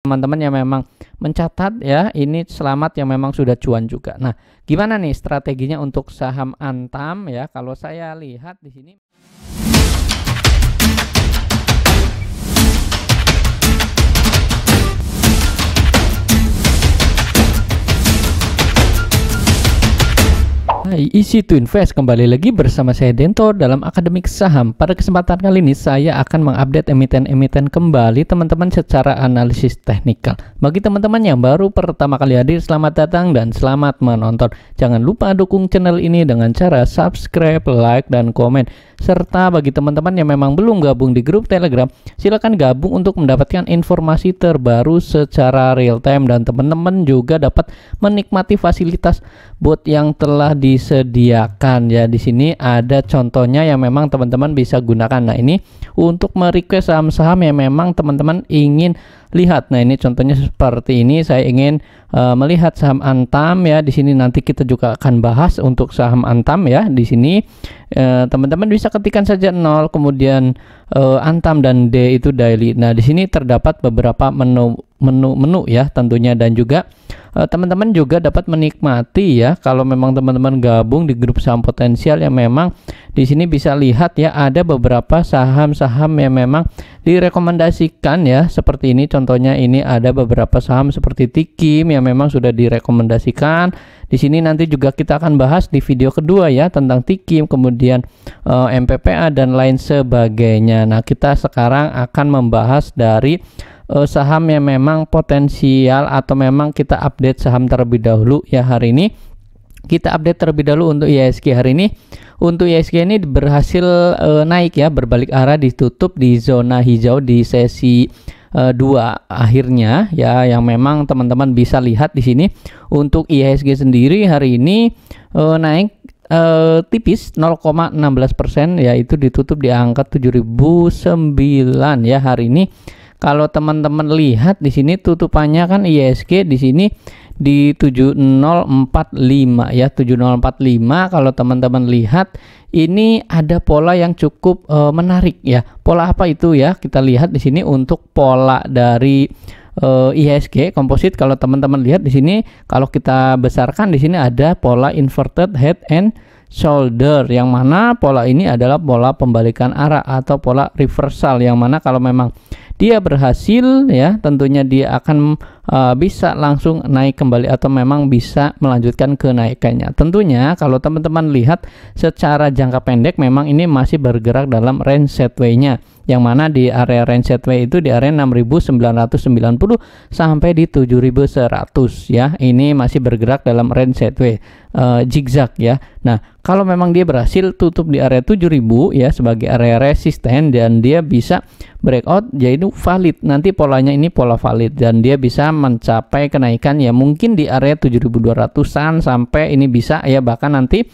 teman-teman yang memang mencatat ya, ini selamat yang memang sudah cuan juga. Nah, gimana nih strateginya untuk saham Antam ya? Kalau saya lihat di sini Hai, Easy to Invest kembali lagi bersama saya Dento dalam Akademik Saham. Pada kesempatan kali ini saya akan mengupdate emiten-emiten kembali teman-teman secara analisis teknikal. Bagi teman-teman yang baru pertama kali hadir, selamat datang dan selamat menonton. Jangan lupa dukung channel ini dengan cara subscribe, like, dan komen. Serta bagi teman-teman yang memang belum gabung di grup Telegram, silakan gabung untuk mendapatkan informasi terbaru secara real time, dan teman-teman juga dapat menikmati fasilitas bot yang telah disediakan ya. Di sini ada contohnya yang memang teman-teman bisa gunakan. Nah, ini untuk merequest saham-saham yang memang teman-teman ingin lihat. Nah, ini contohnya seperti ini. Saya ingin melihat saham Antam ya. Di sini nanti kita juga akan bahas untuk saham Antam ya. Di sini teman-teman bisa ketikkan saja 0 kemudian Antam dan D itu daily. Nah, di sini terdapat beberapa menu ya tentunya, dan juga teman-teman juga dapat menikmati ya kalau memang teman-teman gabung di grup saham potensial yang memang di sini bisa lihat ya, ada beberapa saham-saham yang memang direkomendasikan ya, seperti ini contohnya. Ini ada beberapa saham seperti Tikim yang memang sudah direkomendasikan. Di sini nanti juga kita akan bahas di video kedua ya tentang Tikim, kemudian MPPA dan lain sebagainya. Nah, kita sekarang akan membahas dari saham yang memang potensial atau memang kita update saham terlebih dahulu ya. Hari ini kita update terlebih dahulu untuk IHSG. Hari ini untuk IHSG ini berhasil naik ya, berbalik arah, ditutup di zona hijau di sesi 2 akhirnya ya, yang memang teman-teman bisa lihat di sini. Untuk IHSG sendiri hari ini naik tipis 0,16% yaitu ditutup di angka 7.009 ya hari ini. Kalau teman-teman lihat di sini tutupannya kan IHSG di sini di 7045 ya, 7045. Kalau teman-teman lihat ini ada pola yang cukup menarik ya. Pola apa itu ya? Kita lihat di sini untuk pola dari IHSG komposit. Kalau teman-teman lihat di sini, kalau kita besarkan di sini ada pola inverted head and shoulder, yang mana pola ini adalah pola pembalikan arah atau pola reversal, yang mana kalau memang dia berhasil ya tentunya dia akan bisa langsung naik kembali atau memang bisa melanjutkan kenaikannya. Tentunya kalau teman-teman lihat secara jangka pendek memang ini masih bergerak dalam range sideways-nya, yang mana di area range sideways itu di area 6.990 sampai di 7.100 ya. Ini masih bergerak dalam range sideways zigzag ya. Nah, kalau memang dia berhasil tutup di area 7.000 ya sebagai area resisten dan dia bisa breakout, yaitu valid. Nanti polanya ini pola valid dan dia bisa mencapai kenaikan ya mungkin di area 7.200-an sampai ini bisa ya, bahkan nanti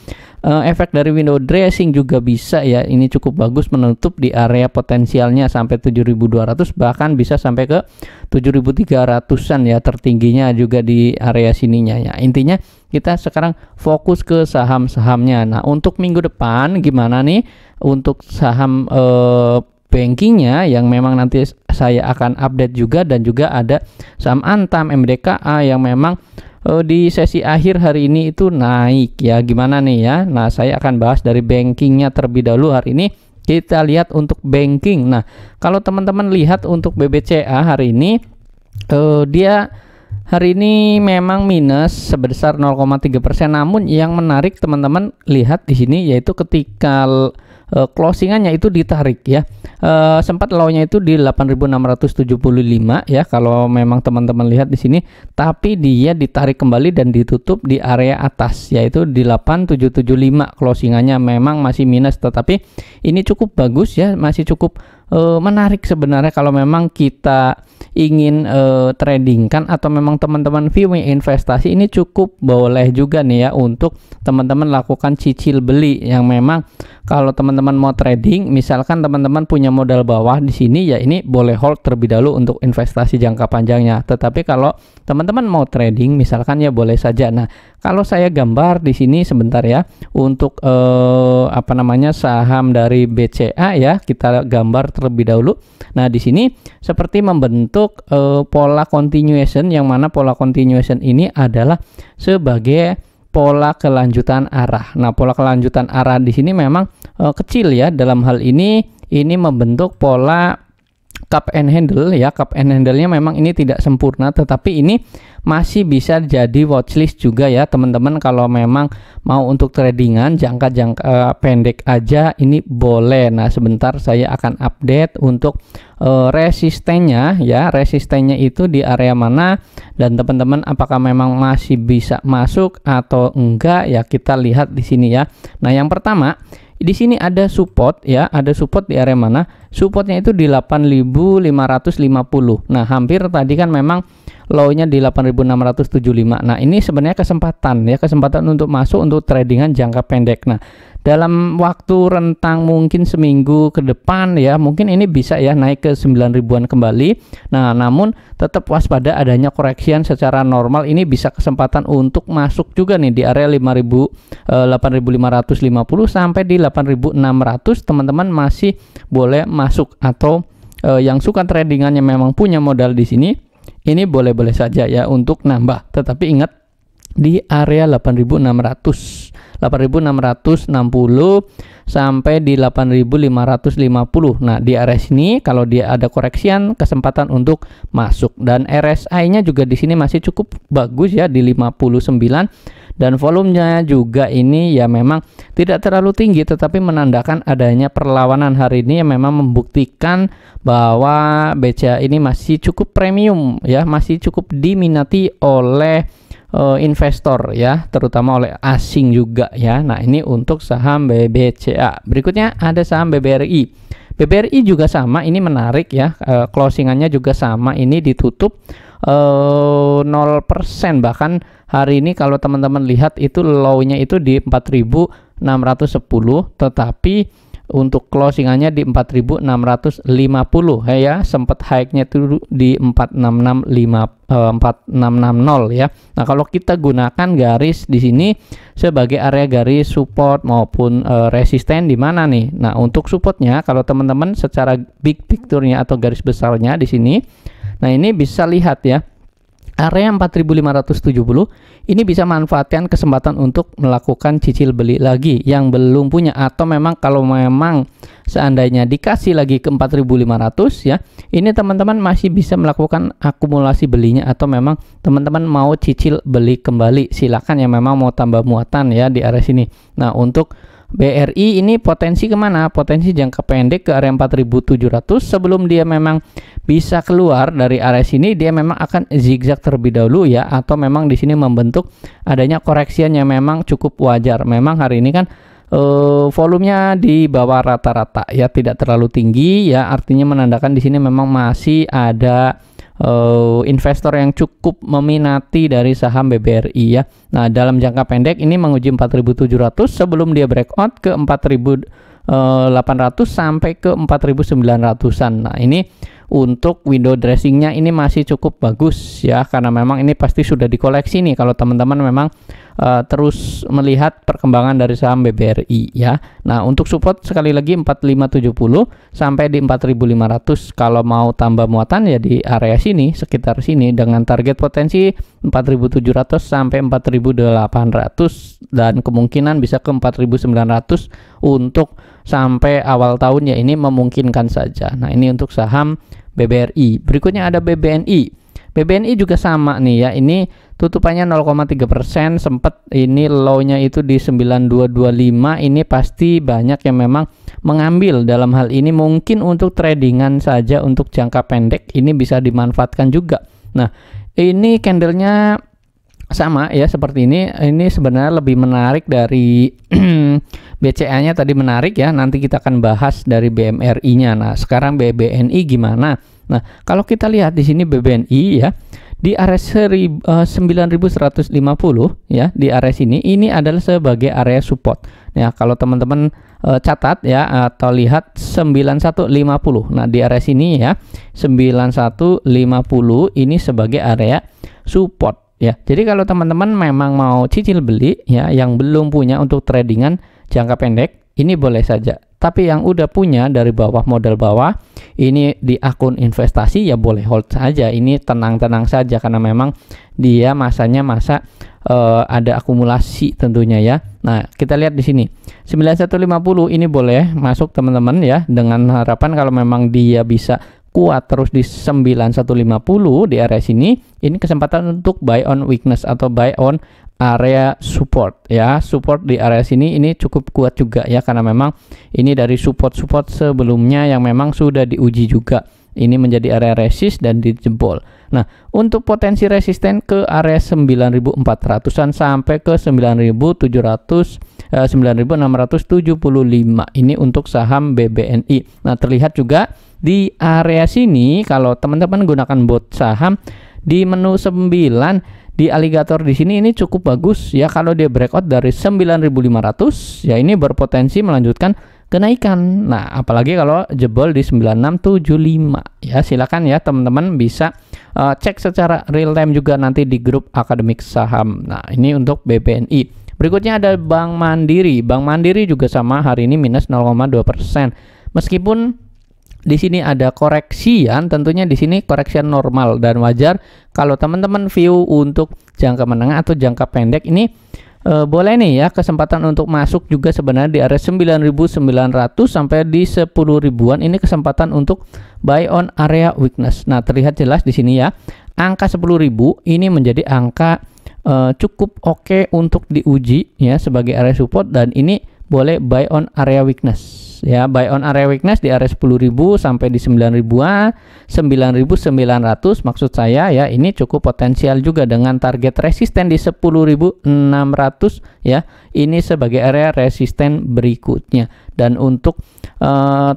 efek dari window dressing juga bisa ya. Ini cukup bagus menutup di area potensialnya sampai 7.200, bahkan bisa sampai ke 7.300-an ya tertingginya juga di area sininya ya. Intinya kita sekarang fokus ke saham-sahamnya. Nah, untuk minggu depan gimana nih untuk saham bankingnya yang memang nanti saya akan update juga, dan juga ada saham Antam, MDKA yang memang di sesi akhir hari ini itu naik ya. Gimana nih ya? Nah, saya akan bahas dari bankingnya terlebih dahulu hari ini. Kita lihat untuk banking. Nah, kalau teman-teman lihat untuk BBCA hari ini dia hari ini memang minus sebesar 0,3%. Namun yang menarik teman-teman lihat di sini yaitu ketika closingannya itu ditarik ya, sempat low-nya itu di 8.675 ya kalau memang teman-teman lihat di sini, tapi dia ditarik kembali dan ditutup di area atas yaitu di 8.775. closingannya memang masih minus, tetapi ini cukup bagus ya, masih cukup menarik sebenarnya kalau memang kita ingin trading kan, atau memang teman-teman viewing investasi, ini cukup boleh juga nih ya untuk teman-teman lakukan cicil beli, yang memang kalau teman-teman mau trading, misalkan teman-teman punya modal bawah di sini ya, ini boleh hold terlebih dahulu untuk investasi jangka panjangnya. Tetapi kalau teman-teman mau trading misalkan ya boleh saja. Nah, kalau saya gambar di sini sebentar ya untuk apa namanya saham dari BCA ya, kita gambar terlebih dahulu. Nah, di sini seperti membentuk pola continuation, yang mana pola continuation ini adalah sebagai pola kelanjutan arah. Nah, pola kelanjutan arah di sini memang kecil ya. Dalam hal ini membentuk pola cup and handle ya. Cup and handle-nya memang ini tidak sempurna, tetapi ini masih bisa jadi watchlist juga ya teman-teman. Kalau memang mau untuk tradingan jangka pendek aja ini boleh. Nah, sebentar saya akan update untuk resistennya ya. Resistennya itu di area mana, dan teman-teman apakah memang masih bisa masuk atau enggak ya, kita lihat di sini ya. Nah, yang pertama di sini ada support ya, ada support di area mana? Supportnya itu di 8.550. Nah, hampir tadi kan memang low-nya di 8.675. Nah, ini sebenarnya kesempatan ya, kesempatan untuk masuk untuk tradingan jangka pendek. Nah, dalam waktu rentang mungkin seminggu ke depan ya, mungkin ini bisa ya naik ke 9 ribuan kembali. Nah, namun tetap waspada adanya correction secara normal. Ini bisa kesempatan untuk masuk juga nih di area 8.550 sampai di 8.600. Teman-teman masih boleh masuk, atau yang suka tradingannya memang punya modal di sini, ini boleh-boleh saja ya untuk nambah. Tetapi ingat di area 8.660 sampai di 8.550. Nah, di area sini kalau dia ada correction, kesempatan untuk masuk. Dan RSI-nya juga di sini masih cukup bagus ya di 59, dan volumenya juga ini ya memang tidak terlalu tinggi, tetapi menandakan adanya perlawanan hari ini yang memang membuktikan bahwa BCA ini masih cukup premium ya, masih cukup diminati oleh investor ya, terutama oleh asing juga ya. Nah, ini untuk saham BBCA. Berikutnya ada saham BBRI. BBRI juga sama, ini menarik ya, closingannya juga sama, ini ditutup 0%. Bahkan hari ini kalau teman-teman lihat itu low-nya itu di 4.610, tetapi untuk closingannya di 4.650 ya, sempat high-nya itu di 4660 ya. Nah, kalau kita gunakan garis di sini sebagai area garis support maupun resisten di mana nih? Nah, untuk supportnya kalau teman-teman secara big picture-nya atau garis besarnya di sini, nah ini bisa lihat ya, area 4.570 ini bisa manfaatkan kesempatan untuk melakukan cicil beli lagi yang belum punya, atau memang kalau memang seandainya dikasih lagi ke 4.500 ya, ini teman-teman masih bisa melakukan akumulasi belinya, atau memang teman-teman mau cicil beli kembali, silakan yang memang mau tambah muatan ya di area sini. Nah, untuk BRI ini potensi kemana? Potensi jangka pendek ke area 4.700. Sebelum dia memang bisa keluar dari area sini, dia memang akan zigzag terlebih dahulu ya, atau memang di sini membentuk adanya koreksian yang memang cukup wajar. Memang hari ini kan volumenya di bawah rata-rata ya, tidak terlalu tinggi ya, artinya menandakan di sini memang masih ada investor yang cukup meminati dari saham BBRI ya. Nah, dalam jangka pendek ini menguji 4.700 sebelum dia breakout ke 4.800 sampai ke 4.900-an. Nah, ini untuk window dressingnya ini masih cukup bagus ya, karena memang ini pasti sudah dikoleksi nih kalau teman-teman memang terus melihat perkembangan dari saham BBRI ya. Nah, untuk support sekali lagi 4570 sampai di 4500. Kalau mau tambah muatan ya di area sini, sekitar sini, dengan target potensi 4700 sampai 4800, dan kemungkinan bisa ke 4900 untuk sampai awal tahun ya, ini memungkinkan saja. Nah, ini untuk saham BBRI. Berikutnya ada BBNI. BBNI juga sama nih ya, ini tutupannya 0,3%, sempat ini low-nya itu di 9225. Ini pasti banyak yang memang mengambil dalam hal ini, mungkin untuk tradingan saja untuk jangka pendek ini bisa dimanfaatkan juga. Nah, ini candlenya sama ya seperti ini. Ini sebenarnya lebih menarik dari BCA-nya tadi menarik ya, nanti kita akan bahas dari BMRI-nya. Nah, sekarang BBNI gimana? Nah, kalau kita lihat di sini BBNI ya, di area 9.150 ya, di area sini ini adalah sebagai area support. Ya, kalau teman-teman catat ya atau lihat 9150. Nah, di area sini ya 9150 ini sebagai area support ya. Jadi kalau teman-teman memang mau cicil beli ya, yang belum punya untuk tradingan jangka pendek, ini boleh saja. Tapi yang udah punya dari bawah, modal bawah, ini di akun investasi ya boleh hold saja. Ini tenang-tenang saja karena memang dia masanya masa ada akumulasi tentunya ya. Nah, kita lihat di sini 9150 ini boleh masuk teman-teman ya, dengan harapan kalau memang dia bisa kuat terus di 9150 di area sini, ini kesempatan untuk buy on weakness atau buy on area support ya. Support di area sini ini cukup kuat juga ya, karena memang ini dari support sebelumnya yang memang sudah diuji juga. Ini menjadi area resist dan dijebol. Nah, untuk potensi resisten ke area 9400-an sampai ke 9675 ini untuk saham BBNI. Nah, terlihat juga di area sini kalau teman-teman gunakan bot saham di menu 9 di alligator di sini, ini cukup bagus ya. Kalau dia breakout dari 9500 ya, ini berpotensi melanjutkan kenaikan. Nah, apalagi kalau jebol di 9675 ya. Silakan ya teman-teman bisa cek secara real time juga nanti di grup akademik saham. Nah, ini untuk BBNI. Berikutnya ada Bank Mandiri. Bank Mandiri juga sama, hari ini minus 0,2%. Meskipun di sini ada koreksian, tentunya di sini koreksian normal dan wajar. Kalau teman-teman view untuk jangka menengah atau jangka pendek ini boleh nih ya, kesempatan untuk masuk juga sebenarnya di area 9.900 sampai di 10 ribuan. Ini kesempatan untuk buy on area weakness. Nah, terlihat jelas di sini ya, angka 10.000 ini menjadi angka cukup oke untuk diuji ya sebagai area support, dan ini boleh buy on area weakness ya. Buy on area weakness di area 10.000 sampai di 9.000-an, 9.900 maksud saya ya. Ini cukup potensial juga dengan target resisten di 10.600 ya. Ini sebagai area resisten berikutnya. Dan untuk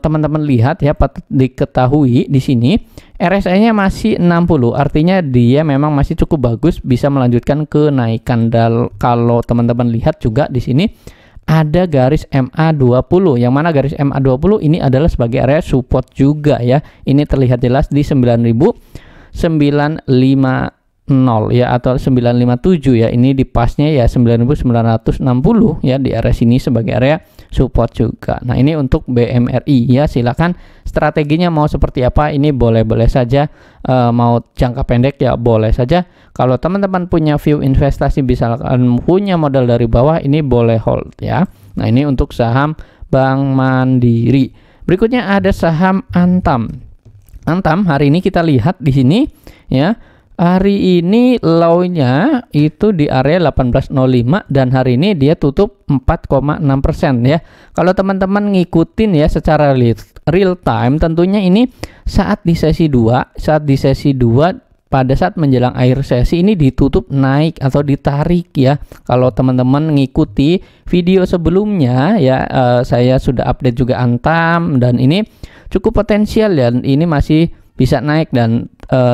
teman-teman lihat ya, patut diketahui di sini RSI-nya masih 60, artinya dia memang masih cukup bagus, bisa melanjutkan kenaikan. Dan kalau teman-teman lihat juga di sini ada garis MA20, yang mana garis MA20 ini adalah sebagai area support juga ya. Ini terlihat jelas di 9.950 ya, atau 957 ya. Ini di pasnya ya 9.960 ya, di area sini sebagai area support juga. Nah, ini untuk BMRI ya. Silakan strateginya mau seperti apa, ini boleh-boleh saja. Mau jangka pendek ya boleh saja. Kalau teman-teman punya view investasi, misalkan punya modal dari bawah, ini boleh hold ya. Nah, ini untuk saham Bank Mandiri. Berikutnya ada saham Antam. Antam hari ini kita lihat di sini ya. Hari ini low-nya itu di area 1805 dan hari ini dia tutup 4,6% ya. Kalau teman-teman ngikutin ya secara real time, tentunya ini saat di sesi 2, pada saat menjelang akhir sesi ini ditutup naik atau ditarik ya. Kalau teman-teman ngikuti video sebelumnya ya, saya sudah update juga Antam, dan ini cukup potensial dan ini masih bisa naik. Dan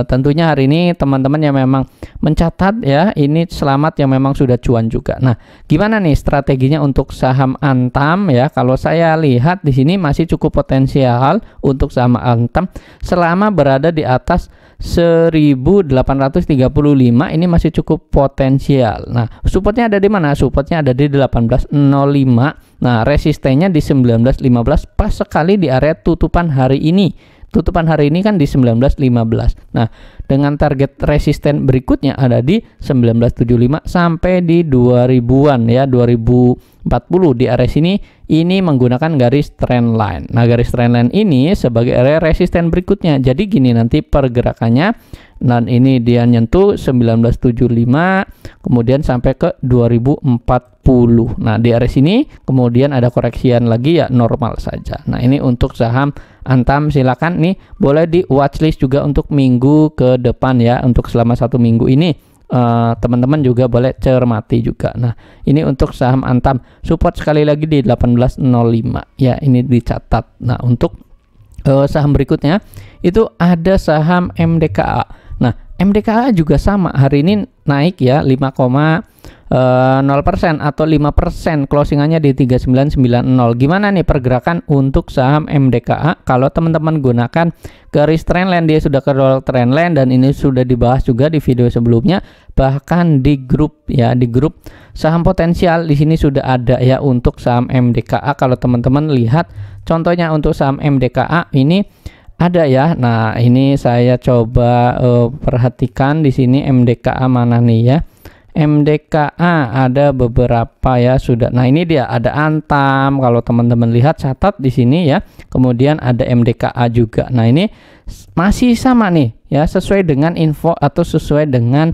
tentunya hari ini teman-teman yang memang mencatat ya, ini selamat yang memang sudah cuan juga. Nah, gimana nih strateginya untuk saham Antam ya? Kalau saya lihat di sini masih cukup potensial untuk saham Antam selama berada di atas 1835, ini masih cukup potensial. Nah, supportnya ada di mana? Supportnya ada di 1805. Nah, resistennya di 1915, pas sekali di area tutupan hari ini. Tutupan hari ini kan di 1915. Nah, dengan target resisten berikutnya ada di 1975 sampai di 2000-an ya, 2040 di area sini. Ini menggunakan garis trend line. Nah, garis trend line ini sebagai area resisten berikutnya. Jadi gini nanti pergerakannya. Dan ini dia nyentuh 1975 kemudian sampai ke 2040. Nah, di area sini kemudian ada koreksian lagi ya, normal saja. Nah, ini untuk saham Antam. Silakan nih boleh di watchlist juga untuk minggu ke depan ya. Untuk selama 1 minggu ini teman-teman juga boleh cermati juga. Nah, ini untuk saham Antam, support sekali lagi di 1805 ya, ini dicatat. Nah, untuk saham berikutnya itu ada saham MDKA. Nah, MDKA juga sama, hari ini naik ya 5,0% atau 5%, closingannya di 3990. Gimana nih pergerakan untuk saham MDKA? Kalau teman-teman gunakan garis trendline, dia sudah ke trendline, dan ini sudah dibahas juga di video sebelumnya, bahkan di grup ya, di grup saham potensial di sini sudah ada ya untuk saham MDKA. Kalau teman-teman lihat contohnya untuk saham MDKA ini ada ya. Nah, ini saya coba perhatikan di sini MDKA mana nih ya. MDKA ada beberapa ya sudah. Nah, ini dia ada Antam. Kalau teman-teman lihat catat di sini ya. Kemudian ada MDKA juga. Nah, ini masih sama nih ya, sesuai dengan info atau sesuai dengan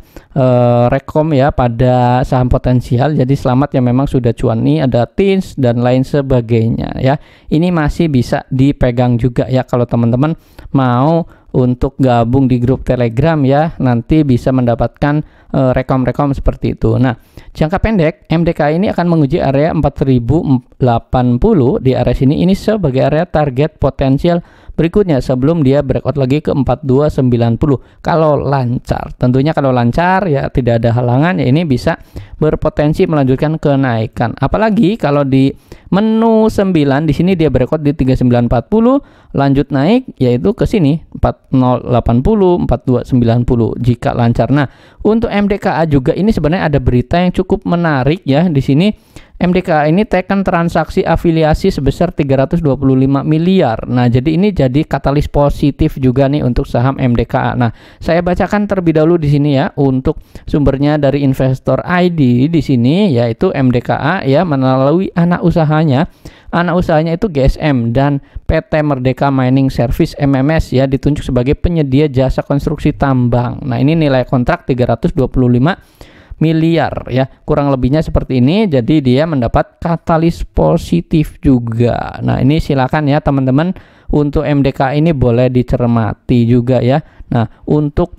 rekom ya pada saham potensial. Jadi selamat yang memang sudah cuan nih, ada TINS dan lain sebagainya ya. Ini masih bisa dipegang juga ya kalau teman-teman mau untuk gabung di grup Telegram ya, nanti bisa mendapatkan rekom-rekom seperti itu. Nah, jangka pendek MDKA ini akan menguji area 4080 di area sini. Ini sebagai area target potensial berikutnya sebelum dia breakout lagi ke 4290 kalau lancar. Tentunya kalau lancar ya tidak ada halangan ya, ini bisa berpotensi melanjutkan kenaikan. Apalagi kalau di menu 9 di sini dia breakout di 3940 lanjut naik yaitu ke sini 4080 4290 jika lancar. Nah, untuk MDKA juga ini sebenarnya ada berita yang cukup menarik ya di sini. MDKA ini tekan transaksi afiliasi sebesar 325 miliar. Nah, jadi ini jadi katalis positif juga nih untuk saham MDKA. Nah, saya bacakan terlebih dahulu di sini ya untuk sumbernya dari Investor ID di sini, yaitu MDKA ya melalui anak usahanya. Anak usahanya itu GSM dan PT Merdeka Mining Service MMS ya, ditunjuk sebagai penyedia jasa konstruksi tambang. Nah, ini nilai kontrak 325 miliar ya, kurang lebihnya seperti ini. Jadi dia mendapat katalis positif juga. Nah, ini silakan ya teman-teman, untuk MDKA ini boleh dicermati juga ya. Nah, untuk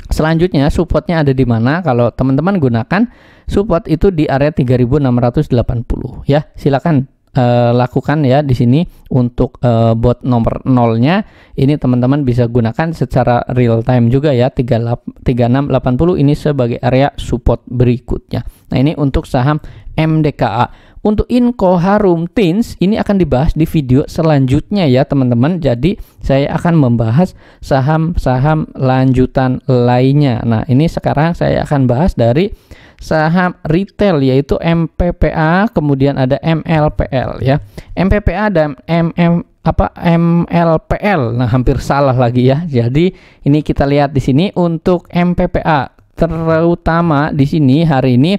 selanjutnya supportnya ada di mana? Kalau teman-teman gunakan support itu di area 3680 ya, silakan lakukan ya di sini. Untuk bot nomor 0-nya ini teman-teman bisa gunakan secara real time juga ya, 3680 ini sebagai area support berikutnya. Nah, ini untuk saham MDKA. Untuk Inco Harum TINS ini akan dibahas di video selanjutnya ya teman-teman. Jadi saya akan membahas saham-saham lanjutan lainnya. Nah, ini sekarang saya akan bahas dari saham retail yaitu MPPA, kemudian ada MLPL ya. MPPA dan MLPL. Nah, hampir salah lagi ya. Jadi ini kita lihat di sini untuk MPPA terutama di sini hari ini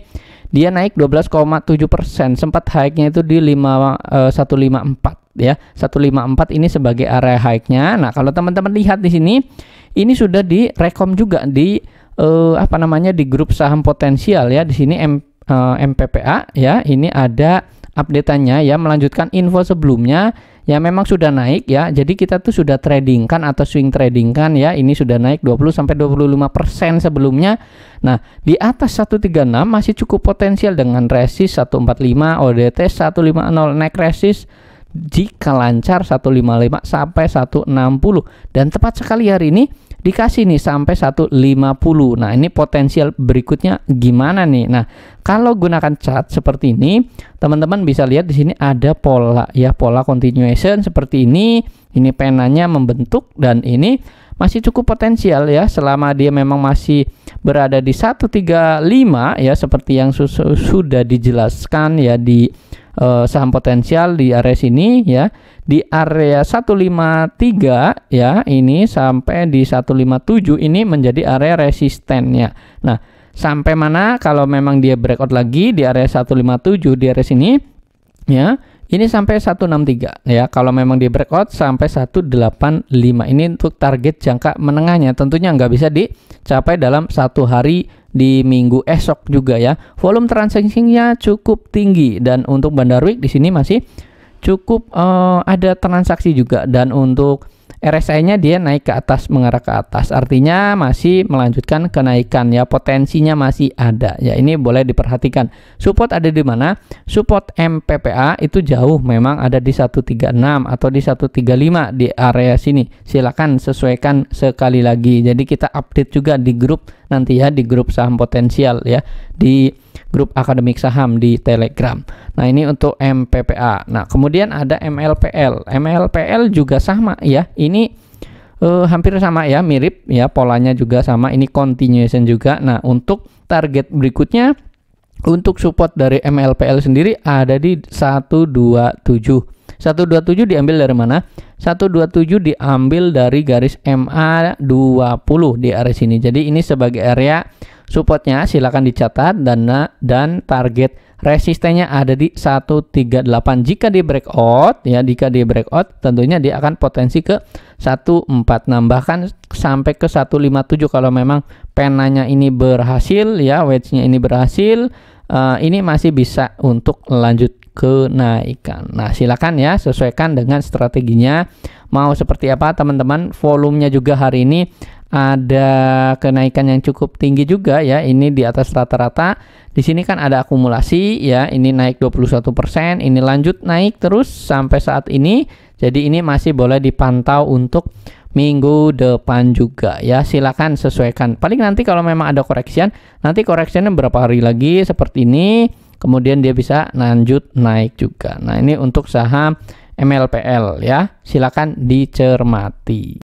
dia naik 12,7%. Sempat high-nya itu di 154 ya. 154 ini sebagai area high-nya. Nah, kalau teman-teman lihat di sini ini sudah direkom juga di di grup saham potensial ya. Di sini MPPA ya, ini ada update-nya ya, melanjutkan info sebelumnya ya, memang sudah naik ya. Jadi kita tuh sudah trading kan atau swing trading kan ya. Ini sudah naik 20-25% sebelumnya. Nah, di atas 136 masih cukup potensial dengan resist 145, ODT 150, naik resist jika lancar 155 sampai 160, dan tepat sekali hari ini dikasih nih sampai 150. Nah, ini potensial berikutnya gimana nih? Nah, kalau gunakan chart seperti ini, teman-teman bisa lihat di sini ada pola ya, pola continuation seperti ini. Ini penanya membentuk dan ini masih cukup potensial ya, selama dia memang masih berada di 135 ya, seperti yang sudah dijelaskan ya di saham potensial di area sini ya, di area 153 ya, ini sampai di 157 ini menjadi area resistennya. Nah, sampai mana kalau memang dia breakout lagi di area 157 di area sini ya, ini sampai 163 ya. Kalau memang dia breakout sampai 185, ini untuk target jangka menengahnya. Tentunya nggak bisa dicapai dalam satu hari, di minggu esok juga ya. Volume transaksinya cukup tinggi, dan untuk Bandar Week di sini masih cukup ada transaksi juga. Dan untuk RSI-nya dia naik ke atas, mengarah ke atas, artinya masih melanjutkan kenaikan ya, potensinya masih ada ya. Ini boleh diperhatikan. Support ada di mana? Support MPPA itu jauh, memang ada di 136 atau di 135 di area sini. Silakan sesuaikan sekali lagi. Jadi kita update juga di grup nanti ya, di grup saham potensial ya, di grup akademik saham di Telegram. Nah, ini untuk MPPA. Nah, kemudian ada MLPL. MLPL juga sama ya. Ini hampir sama ya, mirip ya, polanya juga sama. Ini continuation juga. Nah, untuk target berikutnya, untuk support dari MLPL sendiri ada di 127. 127 diambil dari mana? 127 diambil dari garis MA20 di area sini. Jadi ini sebagai area supportnya, silakan dicatat, dan target resistennya ada di 138. Jika di breakout ya, jika di breakout tentunya dia akan potensi ke 146, bahkan sampai ke 157 kalau memang penanya ini berhasil ya, wedge-nya ini berhasil, ini masih bisa untuk lanjut kenaikan. Nah, silakan ya, sesuaikan dengan strateginya mau seperti apa teman-teman. Volumenya juga hari ini ada kenaikan yang cukup tinggi juga ya, ini di atas rata-rata. Di sini kan ada akumulasi ya, ini naik 21%, ini lanjut naik terus sampai saat ini. Jadi ini masih boleh dipantau untuk minggu depan juga ya, silakan sesuaikan. Paling nanti kalau memang ada koreksian, nanti koreksiannya berapa hari lagi seperti ini, kemudian dia bisa lanjut naik juga. Nah, ini untuk saham MLPL ya, silakan dicermati.